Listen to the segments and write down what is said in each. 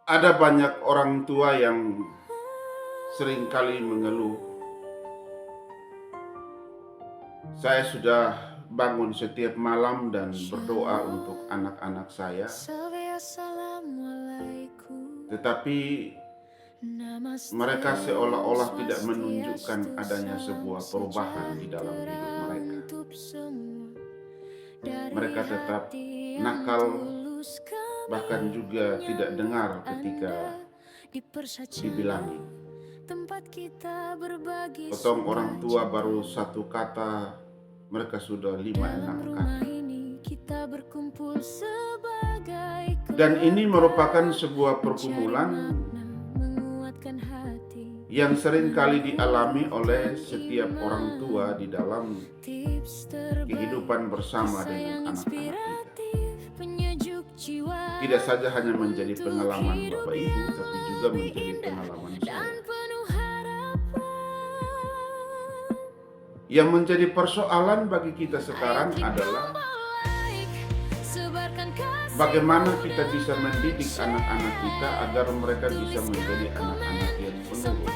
Ada banyak orang tua yang seringkali mengeluh, saya sudah bangun setiap malam dan berdoa untuk anak-anak saya, tetapi mereka seolah-olah tidak menunjukkan adanya sebuah perubahan di dalam hidup mereka. Mereka tetap nakal, bahkan juga tidak dengar ketika dibilangi. Potong orang tua baru satu kata, mereka sudah 5-6 kata. Dan ini merupakan sebuah pergumulan yang sering kali dialami oleh setiap orang tua di dalam kehidupan bersama dengan anak-anak kita. Tidak saja hanya menjadi pengalaman Bapak Ibu, tapi juga menjadi pengalaman saya. Yang menjadi persoalan bagi kita sekarang adalah bagaimana kita bisa mendidik anak-anak kita agar mereka bisa menjadi anak-anak yang penurut.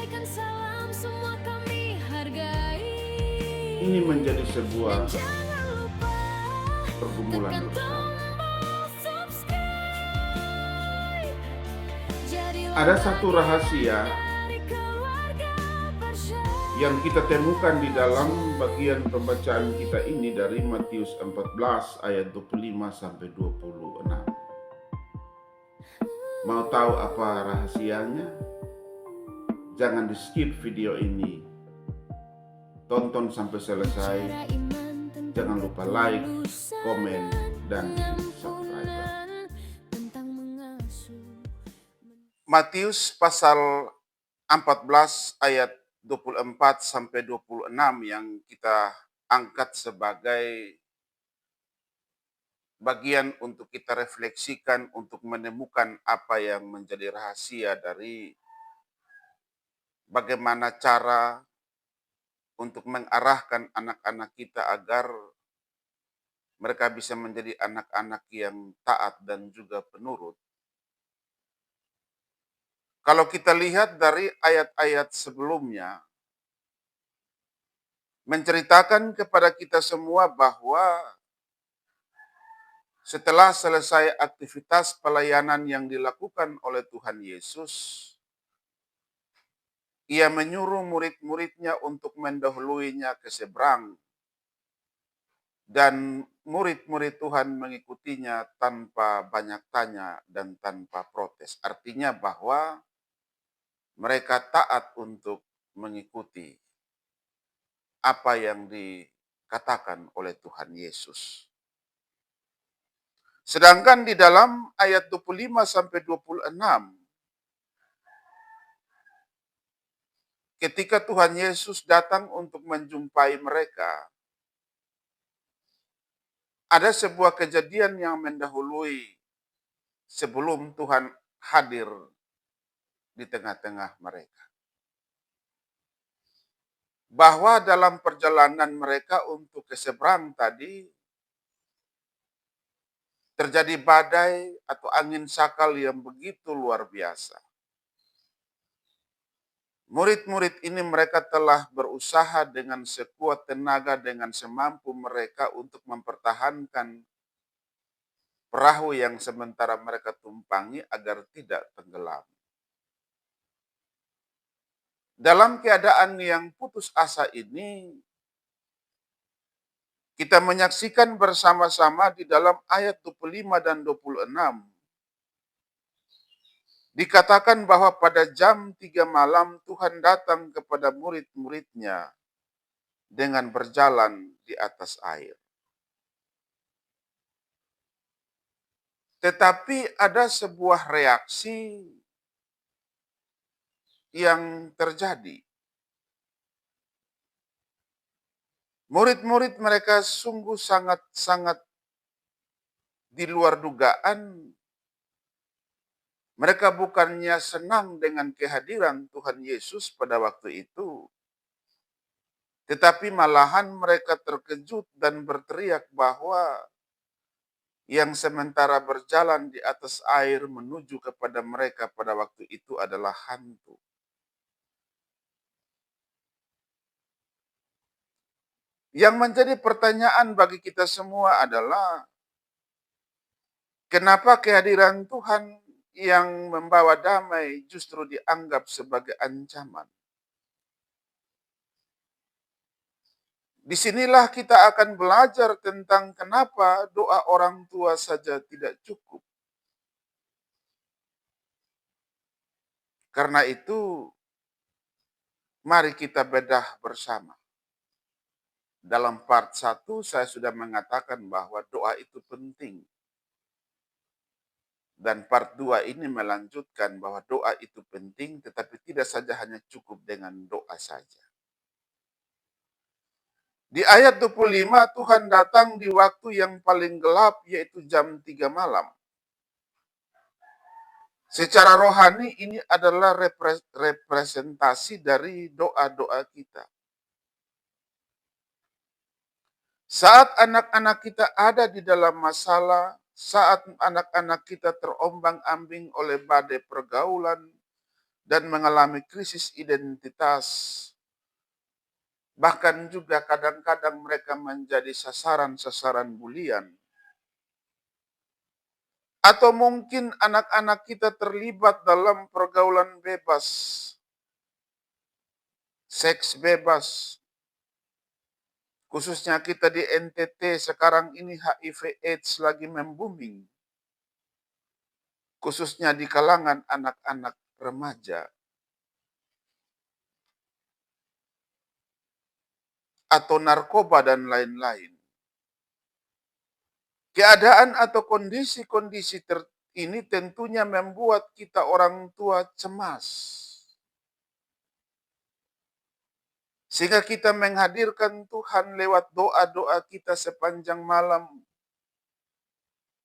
Ini menjadi sebuah pergumulan bersama. Ada satu rahasia yang kita temukan di dalam bagian pembacaan kita ini dari Matius 14 ayat 25 sampai 26. Mau tahu apa rahasianya? Jangan di-skip video ini. Tonton sampai selesai. Jangan lupa like, komen, dan subscribe. Matius pasal 14 ayat 24 sampai 26 yang kita angkat sebagai bagian untuk kita refleksikan untuk menemukan apa yang menjadi rahasia dari bagaimana cara untuk mengarahkan anak-anak kita agar mereka bisa menjadi anak-anak yang taat dan juga penurut. Kalau kita lihat dari ayat-ayat sebelumnya, menceritakan kepada kita semua bahwa setelah selesai aktivitas pelayanan yang dilakukan oleh Tuhan Yesus, Ia menyuruh murid-muridnya untuk mendahuluinya ke seberang, dan murid-murid Tuhan mengikutinya tanpa banyak tanya dan tanpa protes. Artinya bahwa mereka taat untuk mengikuti apa yang dikatakan oleh Tuhan Yesus. Sedangkan di dalam ayat 25 sampai 26, ketika Tuhan Yesus datang untuk menjumpai mereka, ada sebuah kejadian yang mendahului sebelum Tuhan hadir di tengah-tengah mereka. Bahwa dalam perjalanan mereka untuk ke seberang tadi, terjadi badai atau angin sakal yang begitu luar biasa. Murid-murid ini mereka telah berusaha dengan sekuat tenaga, dengan semampu mereka untuk mempertahankan perahu yang sementara mereka tumpangi agar tidak tenggelam. Dalam keadaan yang putus asa ini, kita menyaksikan bersama-sama di dalam ayat 25 dan 26. Dikatakan bahwa pada jam 3 malam Tuhan datang kepada murid-muridnya dengan berjalan di atas air. Tetapi ada sebuah reaksi yang terjadi. Murid-murid mereka sungguh sangat-sangat di luar dugaan. Mereka bukannya senang dengan kehadiran Tuhan Yesus pada waktu itu, tetapi malahan mereka terkejut dan berteriak bahwa yang sementara berjalan di atas air menuju kepada mereka pada waktu itu adalah hantu. Yang menjadi pertanyaan bagi kita semua adalah, kenapa kehadiran Tuhan yang membawa damai justru dianggap sebagai ancaman? Disinilah kita akan belajar tentang kenapa doa orang tua saja tidak cukup. Karena itu, mari kita bedah bersama. Dalam part 1 saya sudah mengatakan bahwa doa itu penting. Dan part 2 ini melanjutkan bahwa doa itu penting, tetapi tidak saja hanya cukup dengan doa saja. Di ayat 25, Tuhan datang di waktu yang paling gelap, yaitu jam 3 malam. Secara rohani ini adalah representasi dari doa-doa kita. Saat anak-anak kita ada di dalam masalah, saat anak-anak kita terombang-ambing oleh badai pergaulan dan mengalami krisis identitas, bahkan juga kadang-kadang mereka menjadi sasaran-sasaran bulian. Atau mungkin anak-anak kita terlibat dalam pergaulan bebas, seks bebas, khususnya kita di NTT sekarang ini HIV/AIDS lagi membuming, khususnya di kalangan anak-anak remaja. Atau narkoba dan lain-lain. Keadaan atau kondisi-kondisi ini tentunya membuat kita orang tua cemas. Sehingga kita menghadirkan Tuhan lewat doa-doa kita sepanjang malam.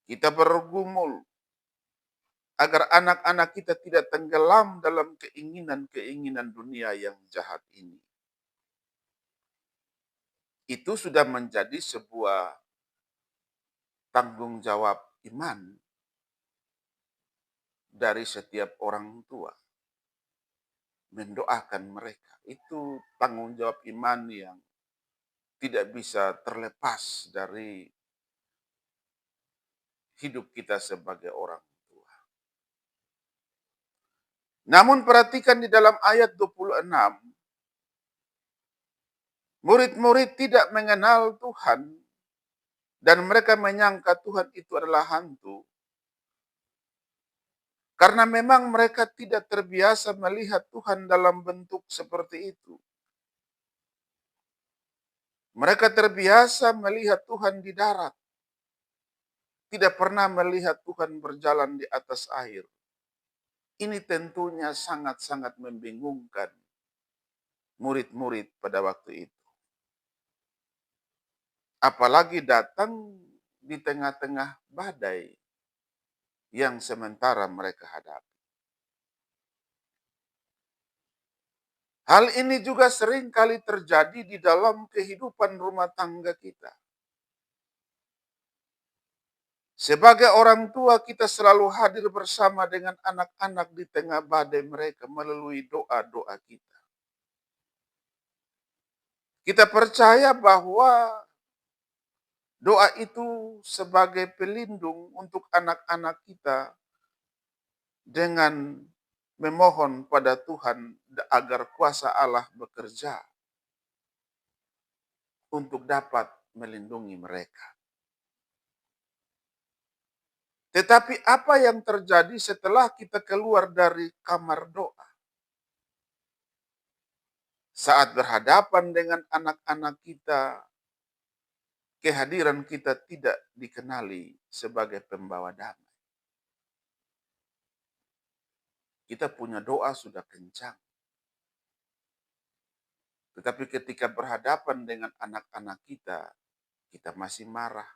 Kita bergumul agar anak-anak kita tidak tenggelam dalam keinginan-keinginan dunia yang jahat ini. Itu sudah menjadi sebuah tanggung jawab iman dari setiap orang tua. Mendoakan mereka. Itu tanggung jawab iman yang tidak bisa terlepas dari hidup kita sebagai orang tua. Namun perhatikan di dalam ayat 26, murid-murid tidak mengenal Tuhan dan mereka menyangka Tuhan itu adalah hantu. Karena memang mereka tidak terbiasa melihat Tuhan dalam bentuk seperti itu. Mereka terbiasa melihat Tuhan di darat. Tidak pernah melihat Tuhan berjalan di atas air. Ini tentunya sangat-sangat membingungkan murid-murid pada waktu itu. Apalagi datang di tengah-tengah badai yang sementara mereka hadapi. Hal ini juga sering kali terjadi di dalam kehidupan rumah tangga kita. Sebagai orang tua, kita selalu hadir bersama dengan anak-anak di tengah badai mereka melalui doa-doa kita. Kita percaya bahwa doa itu sebagai pelindung untuk anak-anak kita dengan memohon pada Tuhan agar kuasa Allah bekerja untuk dapat melindungi mereka. Tetapi apa yang terjadi setelah kita keluar dari kamar doa? Saat berhadapan dengan anak-anak kita, kehadiran kita tidak dikenali sebagai pembawa damai. Kita punya doa sudah kencang. Tetapi ketika berhadapan dengan anak-anak kita, kita masih marah.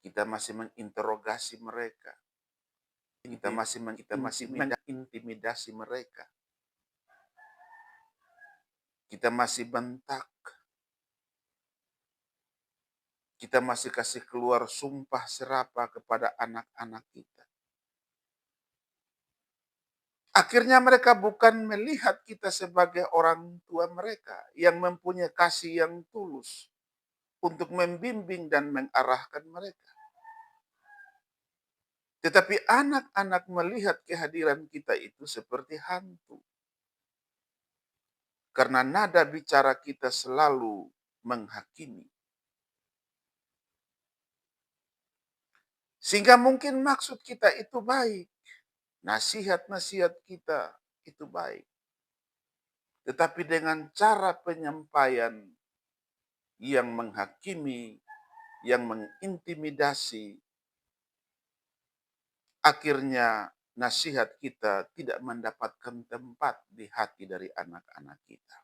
Kita masih menginterogasi mereka. Kita masih mengintimidasi mereka. Kita masih bentak. Kita masih kasih keluar sumpah serapah kepada anak-anak kita. Akhirnya mereka bukan melihat kita sebagai orang tua mereka yang mempunyai kasih yang tulus untuk membimbing dan mengarahkan mereka. Tetapi anak-anak melihat kehadiran kita itu seperti hantu. Karena nada bicara kita selalu menghakimi. Sehingga mungkin maksud kita itu baik. Nasihat-nasihat kita itu baik. Tetapi dengan cara penyampaian yang menghakimi, yang mengintimidasi, akhirnya nasihat kita tidak mendapatkan tempat di hati dari anak-anak kita.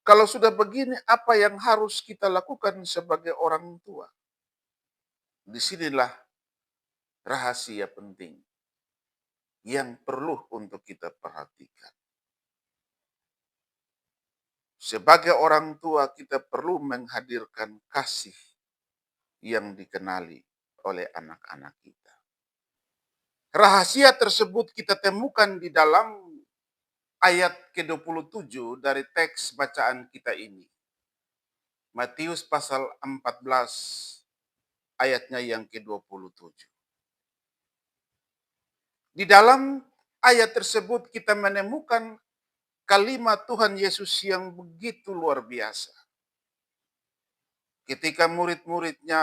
Kalau sudah begini, apa yang harus kita lakukan sebagai orang tua? Disinilah rahasia penting yang perlu untuk kita perhatikan. Sebagai orang tua, kita perlu menghadirkan kasih yang dikenali oleh anak-anak kita. Rahasia tersebut kita temukan di dalam ayat ke-27 dari teks bacaan kita ini. Matius pasal 14 ayatnya yang ke-27. Di dalam ayat tersebut kita menemukan kalimat Tuhan Yesus yang begitu luar biasa. Ketika murid-muridnya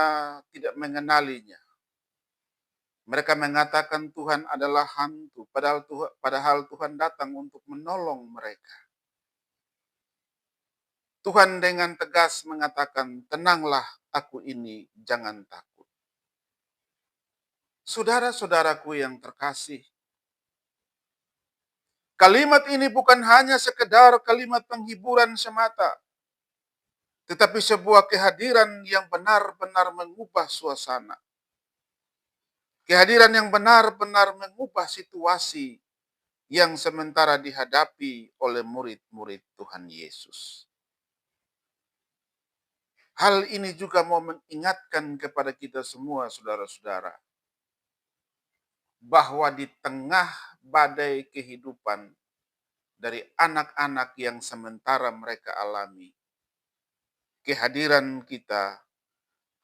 tidak mengenalinya, mereka mengatakan Tuhan adalah hantu, padahal Tuhan datang untuk menolong mereka. Tuhan dengan tegas mengatakan, tenanglah aku ini, jangan takut. Saudara-saudaraku yang terkasih, kalimat ini bukan hanya sekedar kalimat penghiburan semata, tetapi sebuah kehadiran yang benar-benar mengubah suasana. Kehadiran yang benar-benar mengubah situasi yang sementara dihadapi oleh murid-murid Tuhan Yesus. Hal ini juga mau mengingatkan kepada kita semua, saudara-saudara, bahwa di tengah badai kehidupan dari anak-anak yang sementara mereka alami, kehadiran kita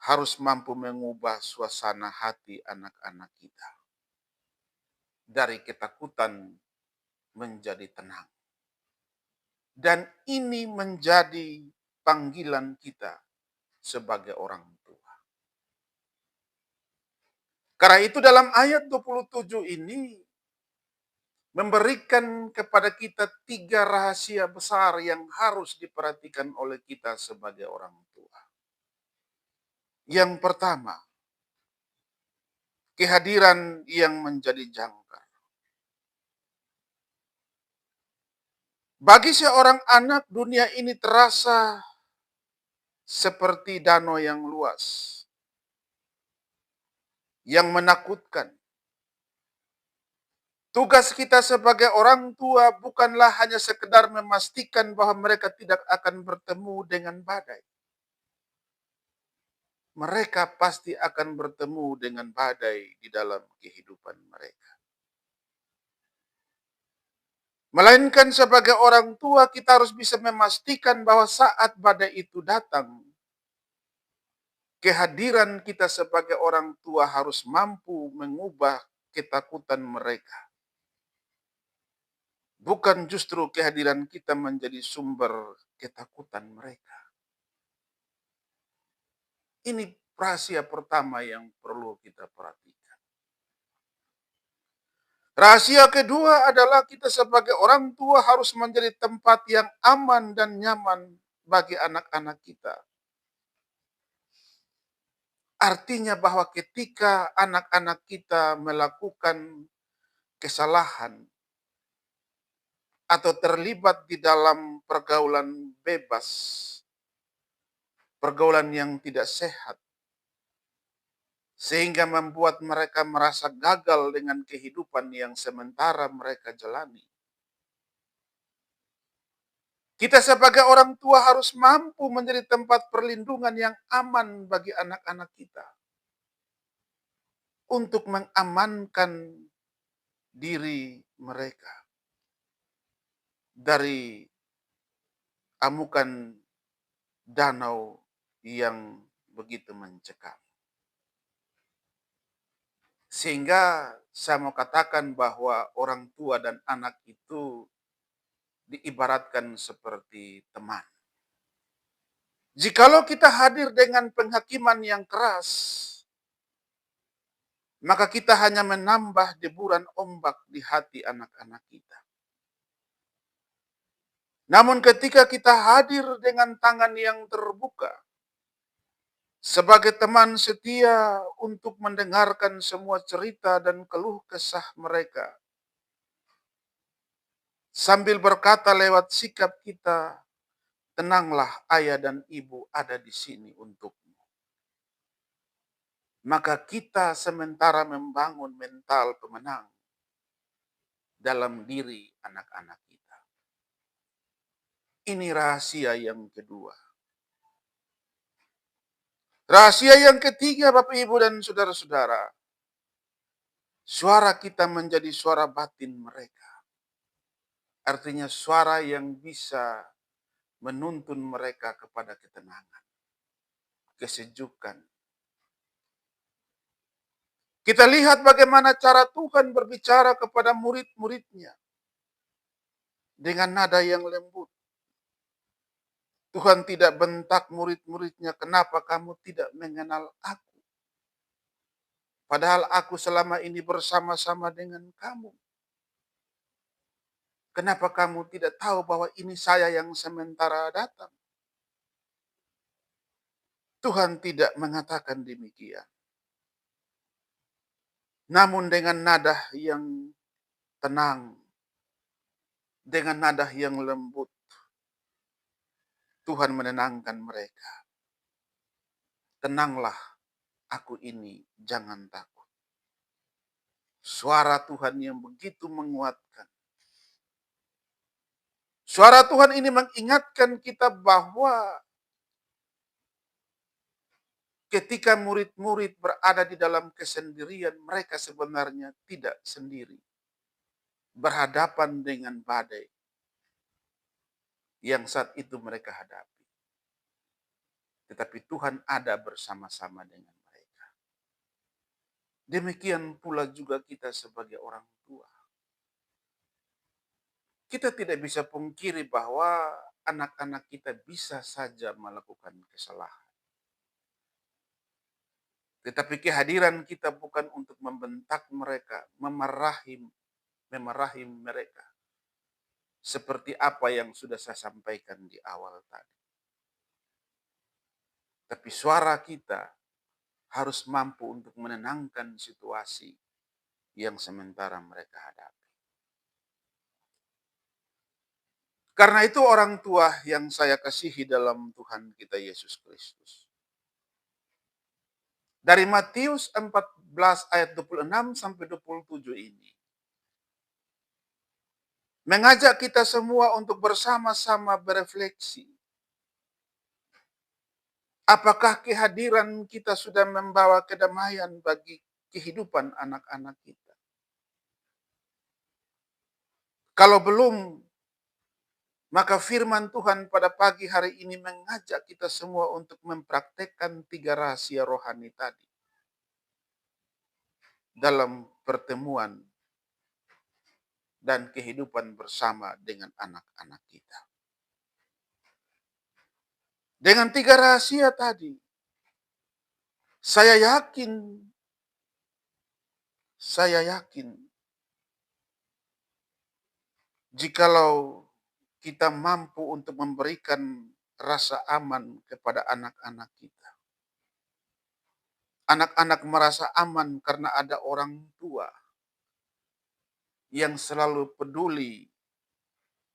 harus mampu mengubah suasana hati anak-anak kita. Dari ketakutan menjadi tenang. Dan ini menjadi panggilan kita sebagai orang tua. Karena itu dalam ayat 27 ini memberikan kepada kita 3 rahasia besar yang harus diperhatikan oleh kita sebagai orang tua. Yang pertama, kehadiran yang menjadi jangkar. Bagi seorang anak, dunia ini terasa seperti danau yang luas, yang menakutkan. Tugas kita sebagai orang tua bukanlah hanya sekedar memastikan bahwa mereka tidak akan bertemu dengan badai. Mereka pasti akan bertemu dengan badai di dalam kehidupan mereka. Melainkan sebagai orang tua kita harus bisa memastikan bahwa saat badai itu datang, kehadiran kita sebagai orang tua harus mampu mengubah ketakutan mereka. Bukan justru kehadiran kita menjadi sumber ketakutan mereka. Ini rahasia pertama yang perlu kita perhatikan. Rahasia kedua adalah kita sebagai orang tua harus menjadi tempat yang aman dan nyaman bagi anak-anak kita. Artinya bahwa ketika anak-anak kita melakukan kesalahan atau terlibat di dalam pergaulan bebas, pergaulan yang tidak sehat, sehingga membuat mereka merasa gagal dengan kehidupan yang sementara mereka jalani. Kita sebagai orang tua harus mampu menjadi tempat perlindungan yang aman bagi anak-anak kita untuk mengamankan diri mereka dari amukan danau yang begitu mencekam. Sehingga saya mau katakan bahwa orang tua dan anak itu diibaratkan seperti teman. Jikalau kita hadir dengan penghakiman yang keras, maka kita hanya menambah deburan ombak di hati anak-anak kita. Namun ketika kita hadir dengan tangan yang terbuka, sebagai teman setia untuk mendengarkan semua cerita dan keluh kesah mereka, sambil berkata lewat sikap kita, tenanglah ayah dan ibu ada di sini untukmu. Maka kita sementara membangun mental pemenang dalam diri anak-anak kita. Ini rahasia yang kedua. Rahasia yang ketiga, Bapak Ibu dan saudara-saudara, suara kita menjadi suara batin mereka. Artinya suara yang bisa menuntun mereka kepada ketenangan, kesejukan. Kita lihat bagaimana cara Tuhan berbicara kepada murid-muridnya dengan nada yang lembut. Tuhan tidak bentak murid-muridnya, kenapa kamu tidak mengenal aku? Padahal aku selama ini bersama-sama dengan kamu. Kenapa kamu tidak tahu bahwa ini saya yang sementara datang? Tuhan tidak mengatakan demikian. Namun dengan nada yang tenang, dengan nada yang lembut, Tuhan menenangkan mereka. Tenanglah, aku ini, jangan takut. Suara Tuhan yang begitu menguatkan. Suara Tuhan ini mengingatkan kita bahwa ketika murid-murid berada di dalam kesendirian, mereka sebenarnya tidak sendiri. Berhadapan dengan badai yang saat itu mereka hadapi. Tetapi Tuhan ada bersama-sama dengan mereka. Demikian pula juga kita sebagai orang tua. Kita tidak bisa pungkiri bahwa anak-anak kita bisa saja melakukan kesalahan. Tetapi kehadiran kita bukan untuk membentak mereka, memarahi mereka. Seperti apa yang sudah saya sampaikan di awal tadi. Tapi suara kita harus mampu untuk menenangkan situasi yang sementara mereka hadapi. Karena itu orang tua yang saya kasihi dalam Tuhan kita Yesus Kristus. Dari Matius 14 ayat 26 sampai 27 ini. Mengajak kita semua untuk bersama-sama berefleksi. Apakah kehadiran kita sudah membawa kedamaian bagi kehidupan anak-anak kita? Kalau belum, maka firman Tuhan pada pagi hari ini mengajak kita semua untuk mempraktekkan 3 rahasia rohani tadi. Dalam pertemuan dan kehidupan bersama dengan anak-anak kita. Dengan 3 rahasia tadi, saya yakin, jikalau kita mampu untuk memberikan rasa aman kepada anak-anak kita. Anak-anak merasa aman karena ada orang tua yang selalu peduli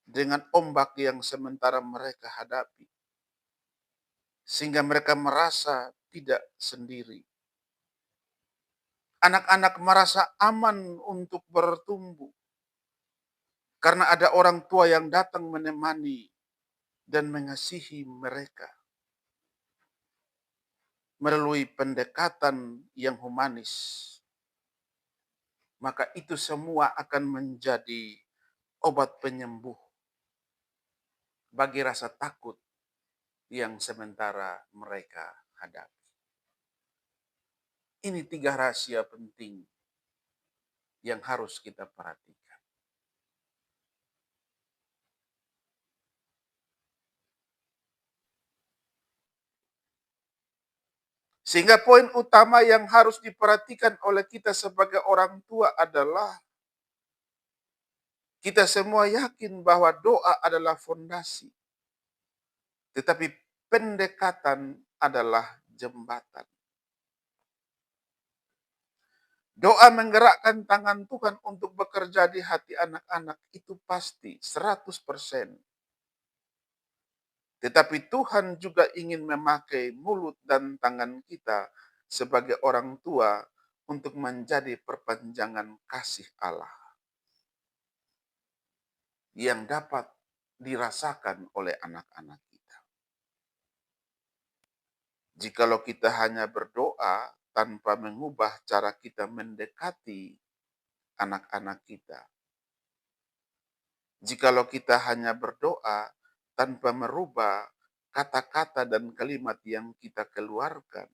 dengan ombak yang sementara mereka hadapi. Sehingga mereka merasa tidak sendiri. Anak-anak merasa aman untuk bertumbuh. Karena ada orang tua yang datang menemani dan mengasihi mereka melalui pendekatan yang humanis, maka itu semua akan menjadi obat penyembuh bagi rasa takut yang sementara mereka hadapi. Ini 3 rahasia penting yang harus kita perhatikan. Sehingga poin utama yang harus diperhatikan oleh kita sebagai orang tua adalah kita semua yakin bahwa doa adalah fondasi, tetapi pendekatan adalah jembatan. Doa menggerakkan tangan Tuhan untuk bekerja di hati anak-anak itu pasti 100%. Tetapi Tuhan juga ingin memakai mulut dan tangan kita sebagai orang tua untuk menjadi perpanjangan kasih Allah yang dapat dirasakan oleh anak-anak kita. Jikalau kita hanya berdoa tanpa mengubah cara kita mendekati anak-anak kita, jikalau kita hanya berdoa tanpa merubah kata-kata dan kalimat yang kita keluarkan,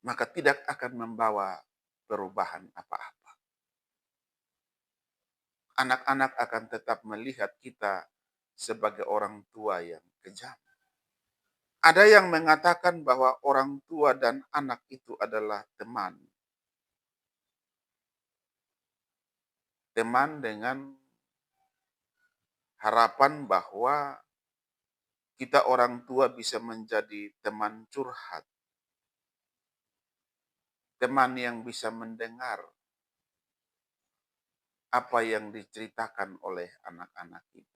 maka tidak akan membawa perubahan apa-apa. Anak-anak akan tetap melihat kita sebagai orang tua yang kejam. Ada yang mengatakan bahwa orang tua dan anak itu adalah teman. Teman dengan harapan bahwa kita orang tua bisa menjadi teman curhat. Teman yang bisa mendengar apa yang diceritakan oleh anak-anak kita.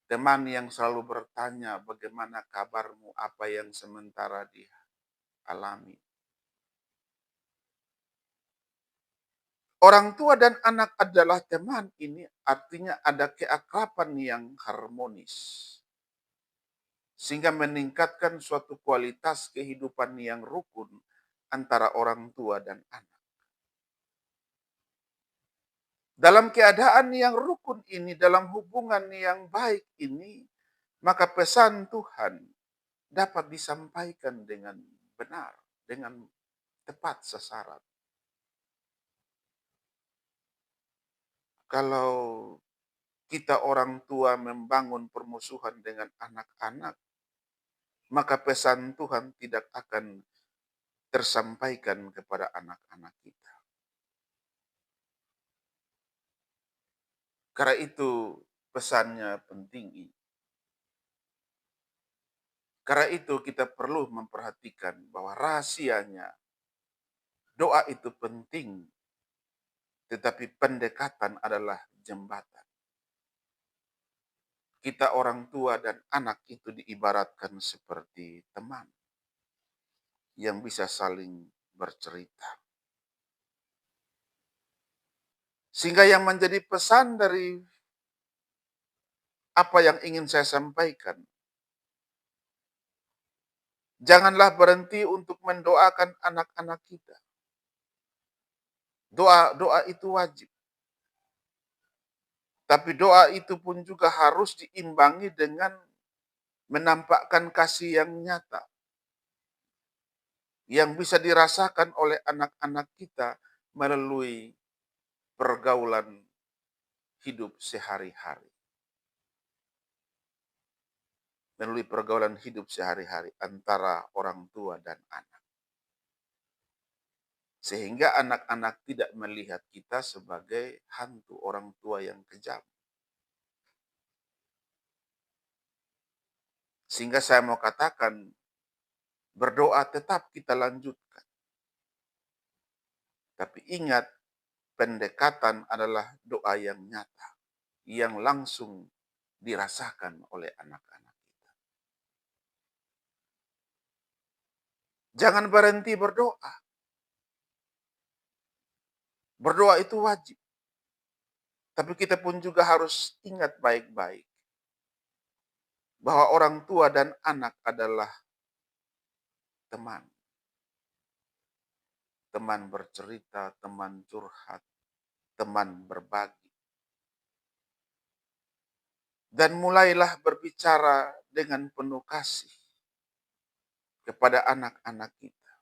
Teman yang selalu bertanya bagaimana kabarmu, apa yang sementara dialami. Orang tua dan anak adalah teman, ini artinya ada keakraban yang harmonis. Sehingga meningkatkan suatu kualitas kehidupan yang rukun antara orang tua dan anak. Dalam keadaan yang rukun ini, dalam hubungan yang baik ini, maka pesan Tuhan dapat disampaikan dengan benar, dengan tepat sasaran. Kalau kita orang tua membangun permusuhan dengan anak-anak, maka pesan Tuhan tidak akan tersampaikan kepada anak-anak kita. Karena itu pesannya penting ini. Karena itu kita perlu memperhatikan bahwa rahasianya doa itu penting, tetapi pendekatan adalah jembatan. Kita orang tua dan anak itu diibaratkan seperti teman yang bisa saling bercerita. Sehingga yang menjadi pesan dari apa yang ingin saya sampaikan, janganlah berhenti untuk mendoakan anak-anak kita. Doa itu wajib. Tapi doa itu pun juga harus diimbangi dengan menampakkan kasih yang nyata. Yang bisa dirasakan oleh anak-anak kita melalui pergaulan hidup sehari-hari. Melalui pergaulan hidup sehari-hari antara orang tua dan anak. Sehingga anak-anak tidak melihat kita sebagai hantu orang tua yang kejam. Sehingga saya mau katakan, berdoa tetap kita lanjutkan. Tapi ingat, pendekatan adalah doa yang nyata, yang langsung dirasakan oleh anak-anak kita. Jangan berhenti berdoa. Berdoa itu wajib. Tapi kita pun juga harus ingat baik-baik bahwa orang tua dan anak adalah teman. Teman bercerita, teman curhat, teman berbagi. Dan mulailah berbicara dengan penuh kasih kepada anak-anak kita.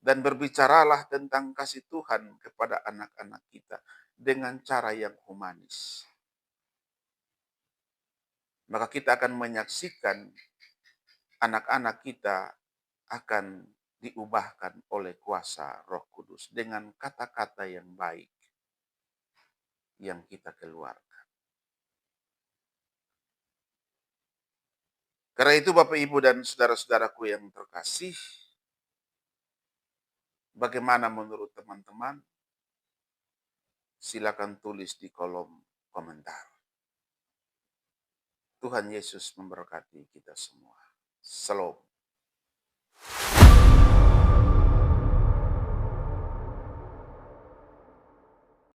Dan berbicaralah tentang kasih Tuhan kepada anak-anak kita dengan cara yang humanis. Maka kita akan menyaksikan anak-anak kita akan diubahkan oleh kuasa Roh Kudus dengan kata-kata yang baik yang kita keluarkan. Karena itu Bapak Ibu dan saudara-saudaraku yang terkasih, bagaimana menurut teman-teman? Silakan tulis di kolom komentar. Tuhan Yesus memberkati kita semua. Shalom.